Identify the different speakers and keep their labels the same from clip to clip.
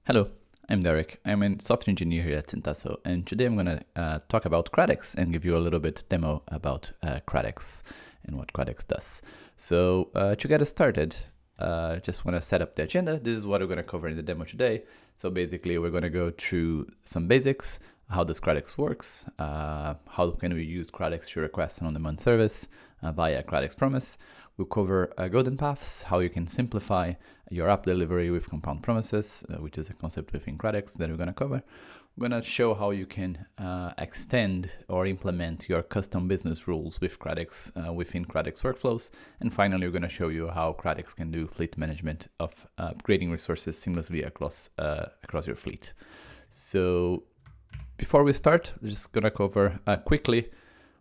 Speaker 1: Hello, I'm Derek. I'm a software engineer here at Syntasso, and today I'm going to talk about Cratex and give you a little bit demo about Cratex and what Cratex does. So to get us started, just want to set up the agenda. This is what we're going to cover in the demo today. So basically, we're going to go through some basics. How does Cratex works? How can we use Cratex to request an on-demand service via Kratix Promise? We'll cover golden paths, how you can simplify your app delivery with compound promises, which is a concept within Cratex that we're going to cover. We're going to show how you can extend or implement your custom business rules with Cratex within Kratix Workflows. And finally, we're going to show you how Cratex can do fleet management of creating resources seamlessly across your fleet. So before we start, we're just going to cover quickly,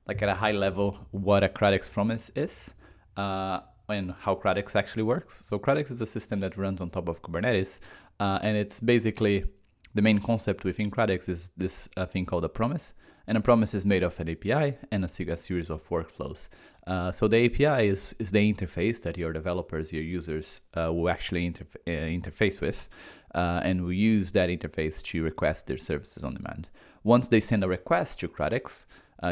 Speaker 1: like at a high level, what a Kratix promise is. And how Cratex actually works. So Cratex is a system that runs on top of Kubernetes, and it's basically the main concept within Cratex is this thing called a promise, and a promise is made of an API and a series of workflows. So the API is the interface that your developers, your users will actually interface with, and we use that interface to request their services on demand. Once they send a request to Cratex,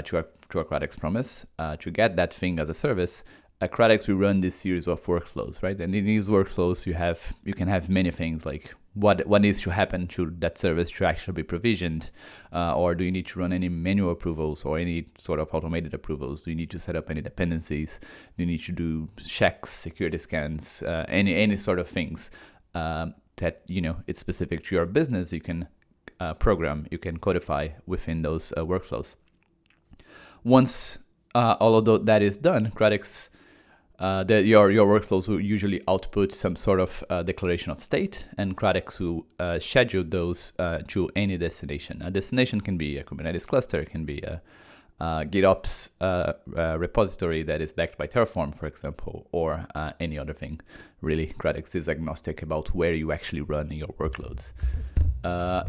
Speaker 1: to a Cratex promise, to get that thing as a service, at Cratex, we run this series of workflows, right? And in these workflows, you can have many things like what needs to happen to that service to actually be provisioned, or do you need to run any manual approvals or any sort of automated approvals? Do you need to set up any dependencies? Do you need to do checks, security scans, any sort of things that it's specific to your business? You can program, you can codify within those workflows. Once all of that is done, Cratex. Your workflows will usually output some sort of declaration of state, and Cratex will schedule those to any destination. A destination can be a Kubernetes cluster, it can be a GitOps repository that is backed by Terraform, for example, or any other thing. Really, Cratex is agnostic about where you actually run your workloads.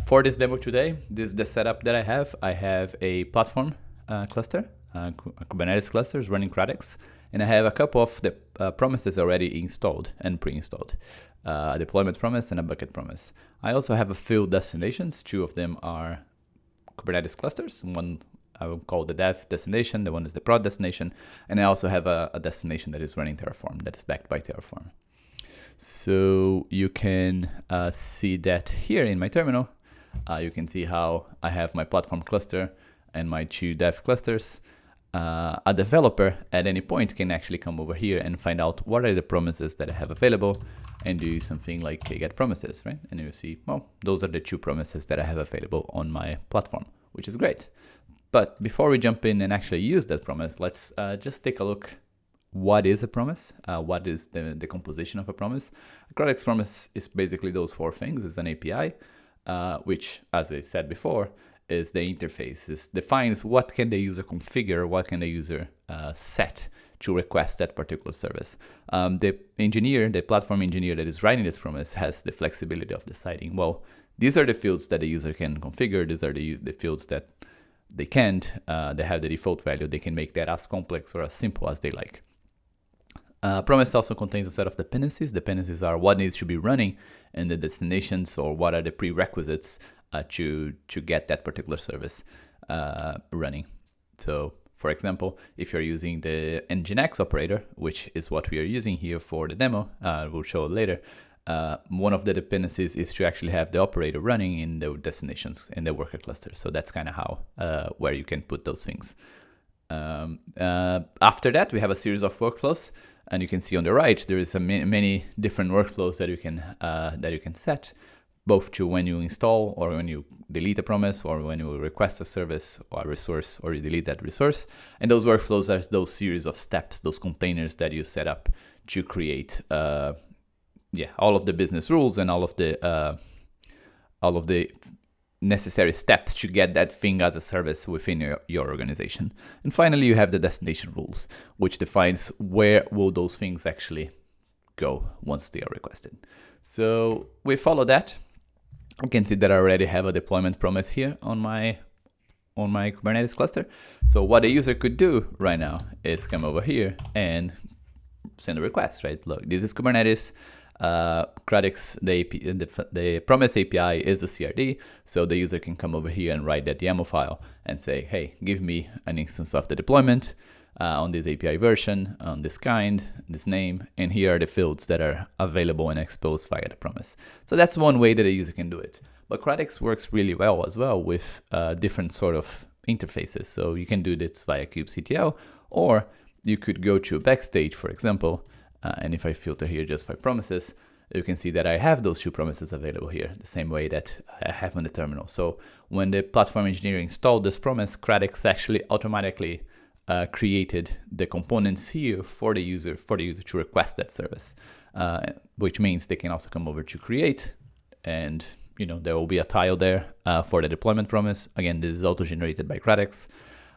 Speaker 1: For this demo today, this is the setup that I have. I have a platform cluster, Kubernetes clusters running Cratex. And I have a couple of the promises already installed and pre-installed, a deployment promise and a bucket promise. I also have a few destinations. Two of them are Kubernetes clusters. One I will call the dev destination. The one is the prod destination. And I also have a destination that is running Terraform, that is backed by Terraform. So you can see that here in my terminal. You can see how I have my platform cluster and my two dev clusters. A developer at any point can actually come over here and find out what are the promises that I have available and do something like get promises, right? And you see, well, those are the two promises that I have available on my platform, which is great. But before we jump in and actually use that promise, let's just take a look. What is a promise? What is the composition of a promise? A Kratix promise is basically those four things. It's an API, which, as I said before, is the interface. It defines what can the user configure, what can the user set to request that particular service. The platform engineer that is writing this promise has the flexibility of deciding, well, these are the fields that the user can configure, these are the fields that they can't, they have the default value, they can make that as complex or as simple as they like. Promise also contains a set of dependencies. Dependencies are what needs to be running in the destinations or what are the prerequisites to get that particular service running. So, for example, if you're using the Nginx operator, which is what we are using here for the demo, we'll show later, one of the dependencies is to actually have the operator running in the destinations in the worker cluster. So that's kind of how, where you can put those things. After that, we have a series of workflows. And you can see on the right, there is many different workflows that you can set, both to when you install or when you delete a promise or when you request a service or a resource or you delete that resource. And those workflows are those series of steps, those containers that you set up to create all of the business rules and all of the necessary steps to get that thing as a service within your organization. And finally, you have the destination rules, which defines where will those things actually go once they are requested. So we follow that. You can see that I already have a deployment promise here on my Kubernetes cluster. So what a user could do right now is come over here and send a request, right? Look, this is Kubernetes. Kratix, the promise API is the CRD, so the user can come over here and write that YAML file and say, hey, give me an instance of the deployment on this API version, on this kind, this name, and here are the fields that are available and exposed via the promise. So that's one way that a user can do it. But Kratix works really well as well with different sort of interfaces. So you can do this via kubectl, or you could go to Backstage, for example, and if I filter here just by promises, you can see that I have those 2 promises available here, the same way that I have on the terminal. So when the platform engineer installed this promise, Kratix actually automatically created the components here for the user to request that service, which means they can also come over to create, and there will be a tile there for the deployment promise. Again, this is auto-generated by Kratix.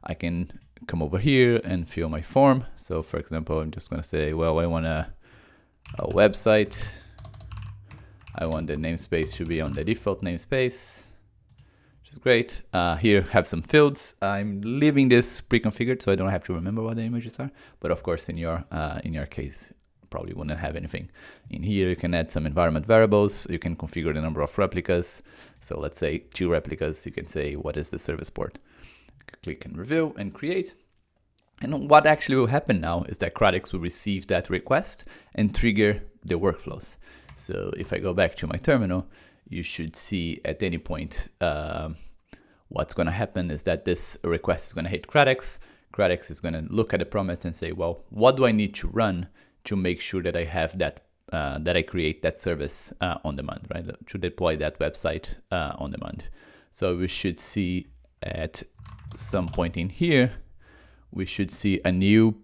Speaker 1: I can come over here and fill my form. So for example, I'm just going to say, well, I want a website. I want the namespace should be on the default namespace, which is great. Here have some fields. I'm leaving this pre-configured so I don't have to remember what the images are. But of course, in your case, probably wouldn't have anything. In here, you can add some environment variables. You can configure the number of replicas. So let's say 2 replicas. You can say, what is the service port? Click and review and create. And what actually will happen now is that Kratix will receive that request and trigger the workflows. So if I go back to my terminal, you should see at any point what's going to happen is that this request is going to hit Kratix. Kratix is going to look at the promise and say, well, what do I need to run to make sure that I have that, that I create that service on demand, right? To deploy that website on demand. So we should see at some point in here, we should see a new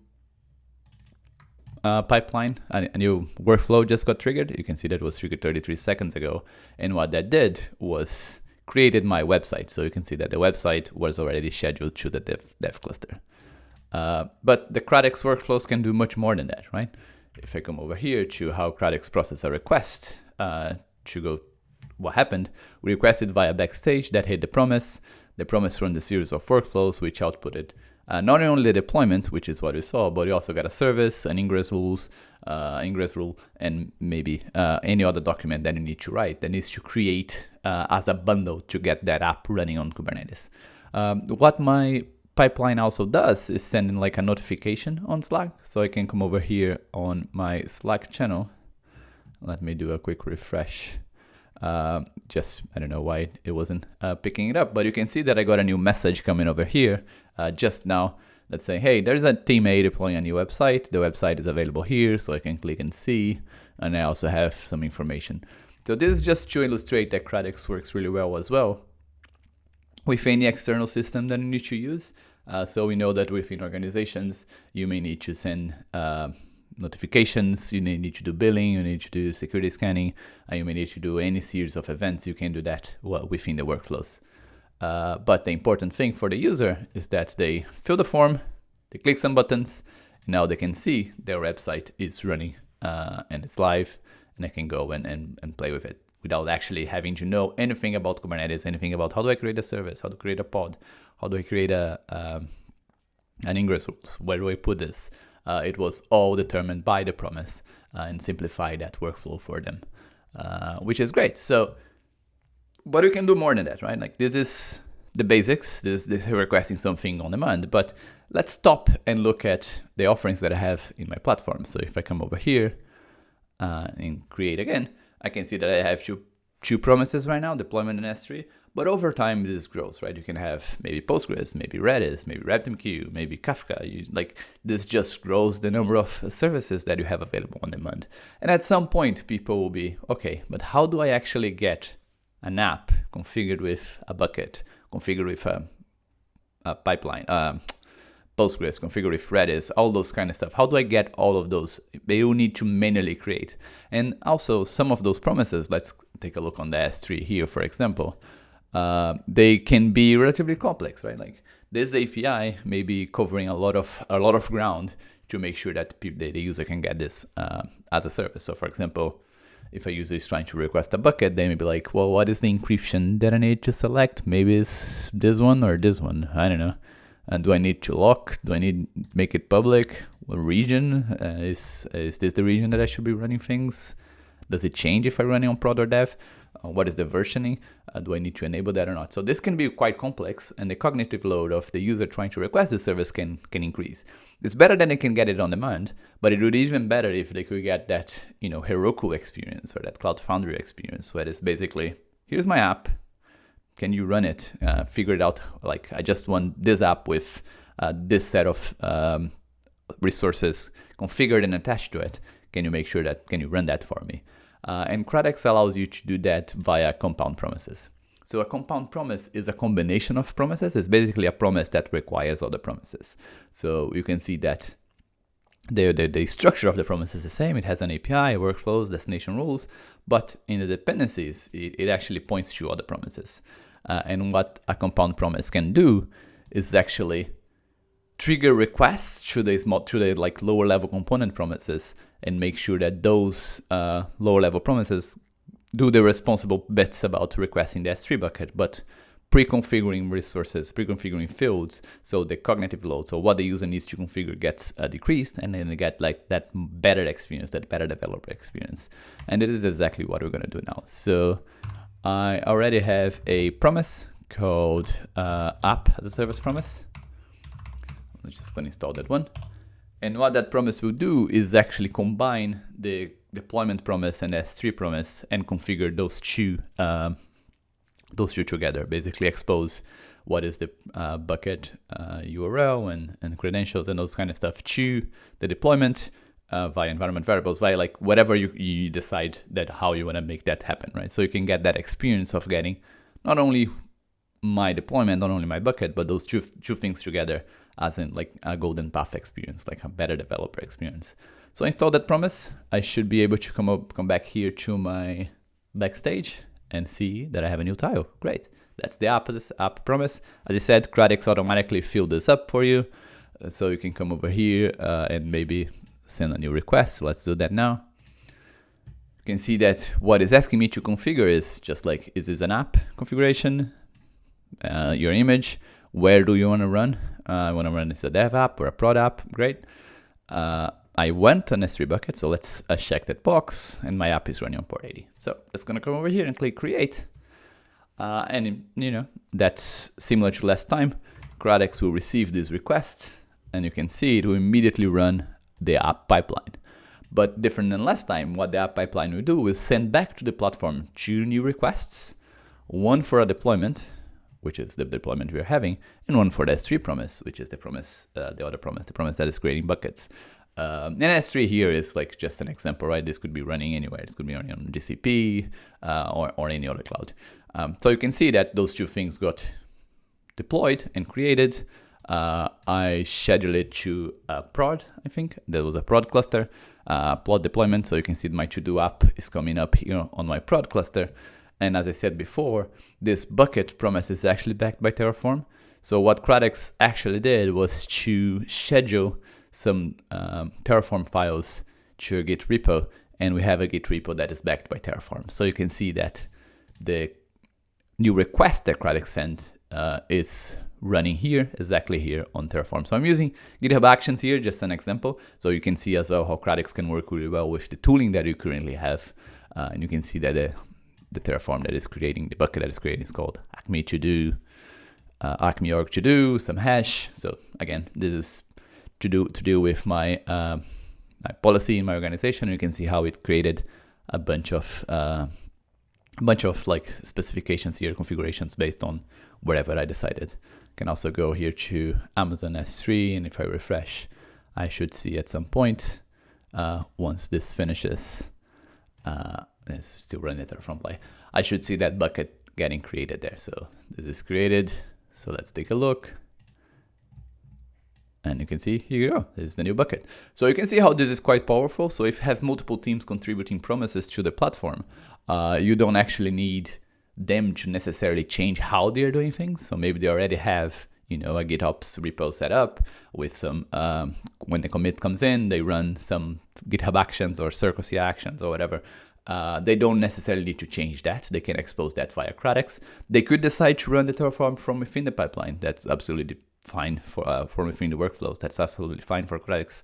Speaker 1: pipeline, a new workflow just got triggered. You can see that was triggered 33 seconds ago. And what that did was created my website. So you can see that the website was already scheduled to the dev cluster. But the Kratix workflows can do much more than that, right? If I come over here to how Kratix process a request to go, what happened, we requested via Backstage that hit the promise. The promise runs a series of workflows which outputted not only the deployment, which is what we saw, but we also got a service, an ingress rule, and maybe any other document that you need to write that needs to create as a bundle to get that app running on Kubernetes. What my pipeline also does is sending like a notification on Slack. So I can come over here on my Slack channel. Let me do a quick refresh. I don't know why it wasn't picking it up, but you can see that I got a new message coming over here just now. Let's say, hey, there's a team A deploying a new website. The website is available here, so I can click and see. And I also have some information. So this is just to illustrate that Kratix works really well as well with any external system that you need to use. So we know that within organizations, you may need to send notifications, you may need to do billing, you need to do security scanning, and you may need to do any series of events. You can do that within the workflows. But the important thing for the user is that they fill the form, they click some buttons, and now they can see their website is running and it's live, and they can go and play with it without actually having to know anything about Kubernetes, anything about how do I create a service, how to create a pod, how do I create an ingress rules, where do I put this? It was all determined by the promise and simplify that workflow for them, which is great. So, but you can do more than that, right? Like this is the basics. This is requesting something on demand. But let's stop and look at the offerings that I have in my platform. So if I come over here and create again, I can see that I have two promises right now, deployment and S3. But over time, this grows, right? You can have maybe Postgres, maybe Redis, maybe RabbitMQ, maybe Kafka. This just grows the number of services that you have available on demand. And at some point, people will be, okay, but how do I actually get an app configured with a bucket, configured with a pipeline, Postgres, configured with Redis, all those kind of stuff? How do I get all of those? They will need to manually create. And also some of those promises, let's take a look on the S3 here, for example. They can be relatively complex, right? Like this API may be covering a lot of ground to make sure that the user can get this as a service. So for example, if a user is trying to request a bucket, they may be like, well, what is the encryption that I need to select? Maybe it's this one or this one. I don't know. And do I need to lock? Do I need make it public? What region? Is this the region that I should be running things? Does it change if I run it on prod or dev? What is the versioning? Do I need to enable that or not? So this can be quite complex, and the cognitive load of the user trying to request the service can increase. It's better than they can get it on demand, but it would be even better if they could get that, Heroku experience or that Cloud Foundry experience, where it's basically, here's my app, can you run it? Figure it out, like I just want this app with this set of resources configured and attached to it. Can you run that for me? And Cratex allows you to do that via compound promises. So a compound promise is a combination of promises. It's basically a promise that requires other promises. So you can see that the structure of the promise is the same. It has an API, workflows, destination rules, but in the dependencies, it actually points to other promises. And what a compound promise can do is actually trigger requests to the like lower level component promises and make sure that those lower level promises do the responsible bits about requesting the S3 bucket, but pre-configuring resources, pre-configuring fields, so the cognitive load, so what the user needs to configure gets decreased, and then they get like that better experience, that better developer experience. And it is exactly what we're gonna do now. So I already have a promise called app as a service promise. Let's just go and install that one. And what that promise will do is actually combine the deployment promise and S3 promise and configure those two together. Basically expose what is the bucket URL and credentials and those kind of stuff to the deployment via environment variables, via like whatever you decide that how you want to make that happen, right? So you can get that experience of getting not only my deployment, not only my bucket, but those two things together as in like a golden path experience, like a better developer experience. So I installed that promise. I should be able to come back here to my backstage and see that I have a new tile. Great. That's the app promise. As I said, Kratix automatically filled this up for you. So you can come over here and maybe send a new request. So let's do that now. You can see that what it's asking me to configure is just like, is this an app configuration? Your image, where do you want to run? I want to run this a dev app or a prod app. Great. I want an S3 bucket, so let's check that box, and my app is running on port 80. So it's going to come over here and click create. And that's similar to last time. Cratex will receive this request, and you can see it will immediately run the app pipeline. But different than last time, what the app pipeline will do is send back to the platform 2 new requests, one for a deployment, which is the deployment we're having, and one for the S3 promise, which is the promise, the promise that is creating buckets. And S3 here is like just an example, right? This could be running anywhere. This could be running on GCP or any other cloud. So you can see that those 2 things got deployed and created. I schedule it to prod, I think. There was a prod cluster, prod deployment. So you can see my to-do app is coming up here on my prod cluster. And as I said before, this bucket promise is actually backed by Terraform. So what Cratex actually did was to schedule some Terraform files to a Git repo, and we have a Git repo that is backed by Terraform. So you can see that the new request that Cratex sent is running here, exactly here on Terraform. So I'm using GitHub Actions here, just an example. So you can see as well how Cratex can work really well with the tooling that you currently have. And you can see that the Terraform that is creating, the bucket that is creating is called Acme to do, Acme org to do, some hash. So again, this is to do with my policy in my organization. You can see how it created a bunch of like specifications here, configurations based on wherever I decided. Can also go here to Amazon S3, and if I refresh, I should see at some point once this finishes. It's still running Terraform play. I should see that bucket getting created there. So this is created. So let's take a look. And you can see, here you go, this is the new bucket. So you can see how this is quite powerful. So if you have multiple teams contributing promises to the platform, you don't actually need them to necessarily change how they're doing things. So maybe they already have, a GitOps repo set up with some, when the commit comes in, they run some GitHub actions or Circle CI actions or whatever. They don't necessarily need to change that. They can expose that via Cratex. They could decide to run the Terraform from within the pipeline. That's absolutely fine from within the workflows. That's absolutely fine for Cratex.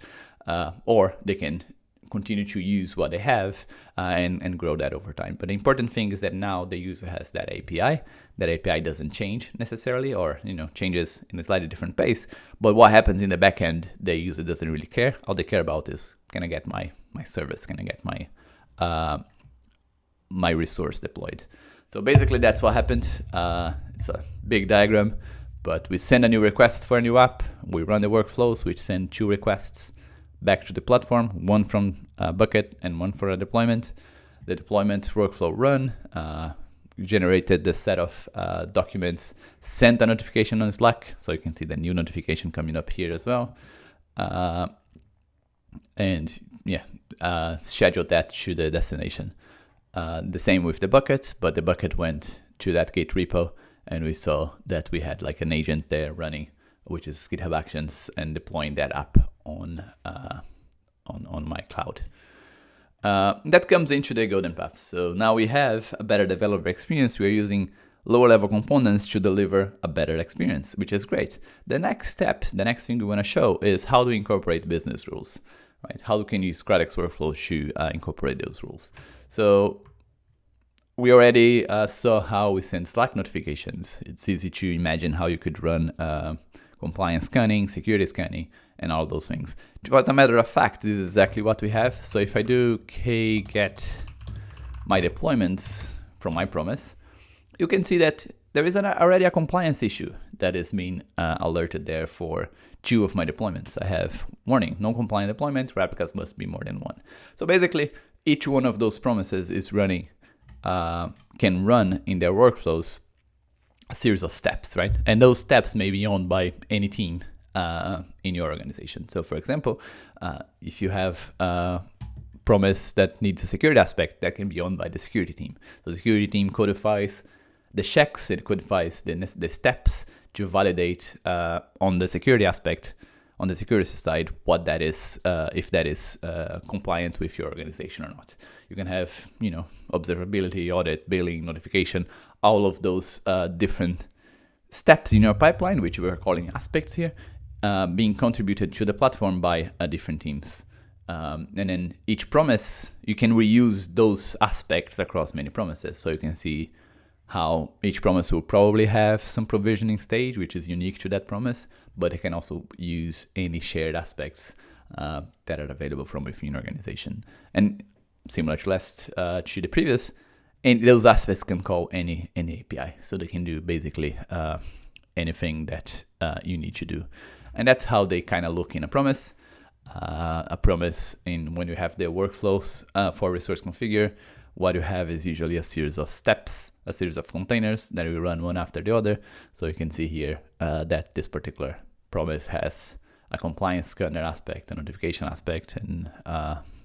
Speaker 1: Or they can continue to use what they have and grow that over time. But the important thing is that now the user has that API. That API doesn't change necessarily, or changes in a slightly different pace. But what happens in the backend, the user doesn't really care. All they care about is, can I get my service? Can I get my resource deployed? So basically that's what happened. It's a big diagram, but we send a new request for a new app. We run the workflows, which send 2 requests back to the platform, one from a bucket and one for a deployment. The deployment workflow run, generated the set of documents, sent a notification on Slack, so you can see the new notification coming up here as well. Scheduled that to the destination. The same with the bucket, but the bucket went to that Git repo, and we saw that we had like an agent there running, which is GitHub Actions, and deploying that app on my cloud. That comes into the golden path. So now we have a better developer experience. We're using lower level components to deliver a better experience, which is great. The next step, the next thing we want to show is how to incorporate business rules, right? How can you use Kratix Workflows to incorporate those rules? So we already saw how we send Slack notifications. It's easy to imagine how you could run compliance scanning, security scanning, and all those things. As a matter of fact, this is exactly what we have. So if I do get my deployments from my promise, you can see that there is already a compliance issue that is being alerted there for 2 of my deployments. I have warning, non-compliant deployment, replicas must be more than 1. So basically, each one of those promises is running, can run in their workflows a series of steps, right? And those steps may be owned by any team in your organization. So for example, if you have a promise that needs a security aspect, that can be owned by the security team. So the security team codifies the checks, it codifies the steps to validate on the security aspect, on the security side, what that is, if that is compliant with your organization or not. You can have, observability, audit, billing, notification, all of those different steps in your pipeline, which we are calling aspects here, being contributed to the platform by different teams. And then each promise, you can reuse those aspects across many promises. So you can see how each promise will probably have some provisioning stage, which is unique to that promise, but it can also use any shared aspects that are available from within your organization. And similar to the previous, and those aspects can call any API. So they can do basically anything that you need to do. And that's how they kind of look in a promise. A promise in when you have the workflows for resource configure, what you have is usually a series of steps, a series of containers that we run one after the other. So you can see here that this particular promise has a compliance scanner aspect, a notification aspect, and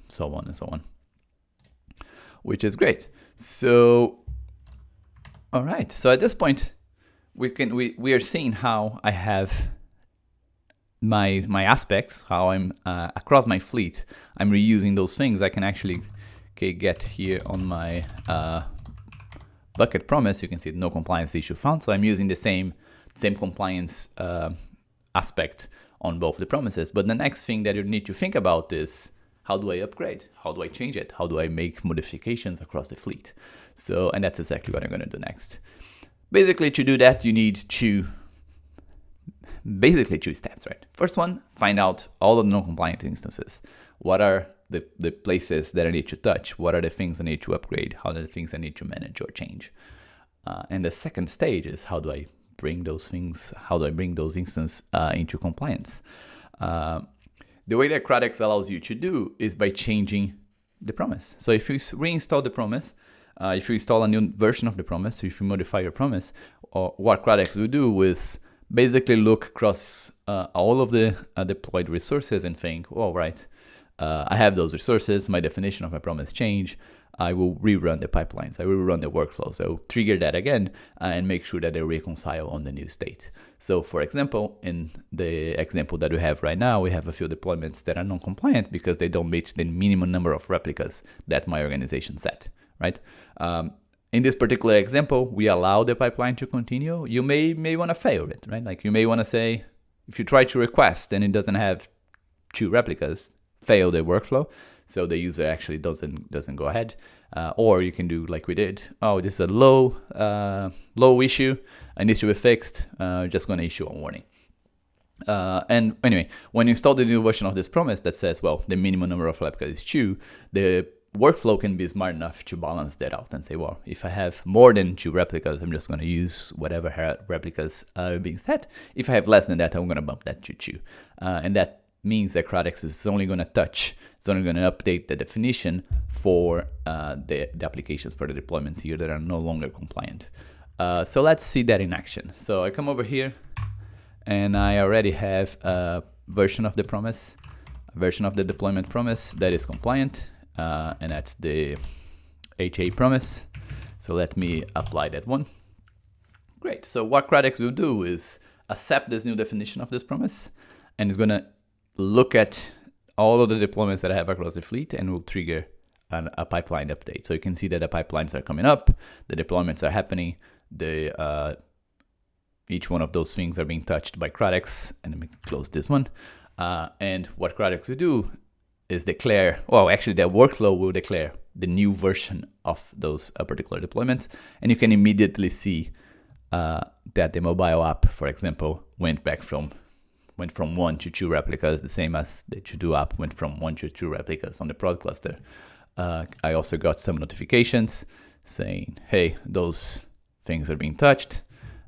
Speaker 1: so on and so on, which is great. So, all right. So at this point, we are seeing how I have my aspects, how I'm across my fleet, I'm reusing those things. I can actually get here on my bucket promise. You can see no compliance issue found. So I'm using the same compliance aspect on both the promises. But the next thing that you need to think about is, how do I upgrade? How do I change it? How do I make modifications across the fleet? So, and that's exactly what I'm going to do next. Basically, to do that, you need to basically 2 steps, right? First one, find out all of the non-compliant instances. What are the places that I need to touch? What are the things I need to upgrade? How are the things I need to manage or change? And the second stage is, how do I bring those things, how do I bring those instances into compliance? The way that Cratex allows you to do is by changing the promise. So if you reinstall the promise, if you install a new version of the promise, if you modify your promise, or what Cratex will do is basically look across all of the deployed resources and think, oh, right, I have those resources, my definition of my promise change, I will rerun the pipelines, I will rerun the workflows, I will trigger that again and make sure that they reconcile on the new state. So for example, in the example that we have right now, we have a few deployments that are non-compliant because they don't meet the minimum number of replicas that my organization set, right? In this particular example, we allow the pipeline to continue. You may want to fail it, right? Like you may want to say, if you try to request and it doesn't have 2 replicas, fail the workflow. so the user actually doesn't go ahead. Or you can do like we did. Oh, this is a low issue. It needs to be fixed. Just going to issue a warning. And anyway, when you install the new version of this promise that says, well, the minimum number of replicas is 2, the workflow can be smart enough to balance that out and say, well, if I have more than 2 replicas, I'm just going to use whatever replicas are being set. If I have less than that, I'm going to bump that to 2. And that means that Cratex is only going to update the definition for the applications for the deployments here that are no longer compliant. So let's see that in action. So I come over here, and I already have a version of the promise, a version of the deployment promise that is compliant, and that's the HA promise. So let me apply that one. Great. So what Cratex will do is accept this new definition of this promise, and it's going to look at all of the deployments that I have across the fleet and will trigger a pipeline update. So you can see that the pipelines are coming up, the deployments are happening, each one of those things are being touched by Cratex. And let me close this one. And what Cratex will do is declare, well, actually the workflow will declare the new version of those particular deployments. And you can immediately see that the mobile app, for example, went from 1 to 2 replicas, the same as the to-do app went from 1 to 2 replicas on the prod cluster. I also got some notifications saying, hey, those things are being touched.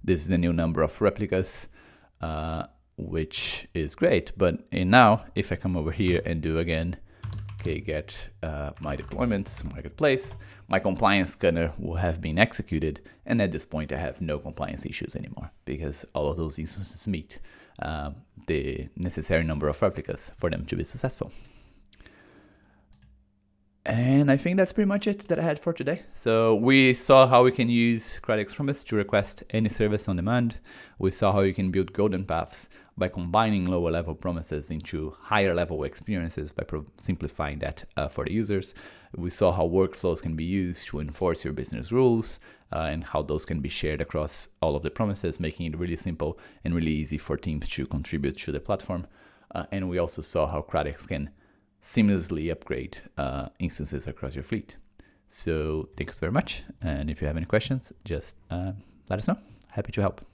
Speaker 1: This is the new number of replicas, which is great. But now, if I come over here and do again, okay, get my deployments, marketplace, my compliance scanner will have been executed. And at this point, I have no compliance issues anymore because all of those instances meet the necessary number of replicas for them to be successful. And I think that's pretty much it that I had for today. So we saw how we can use Kratix Promises to request any service on demand. We saw how you can build golden paths by combining lower level promises into higher level experiences by simplifying that for the users. We saw how workflows can be used to enforce your business rules and how those can be shared across all of the promises, making it really simple and really easy for teams to contribute to the platform. And we also saw how Cratex can seamlessly upgrade instances across your fleet. So thanks very much. And if you have any questions, just let us know. Happy to help.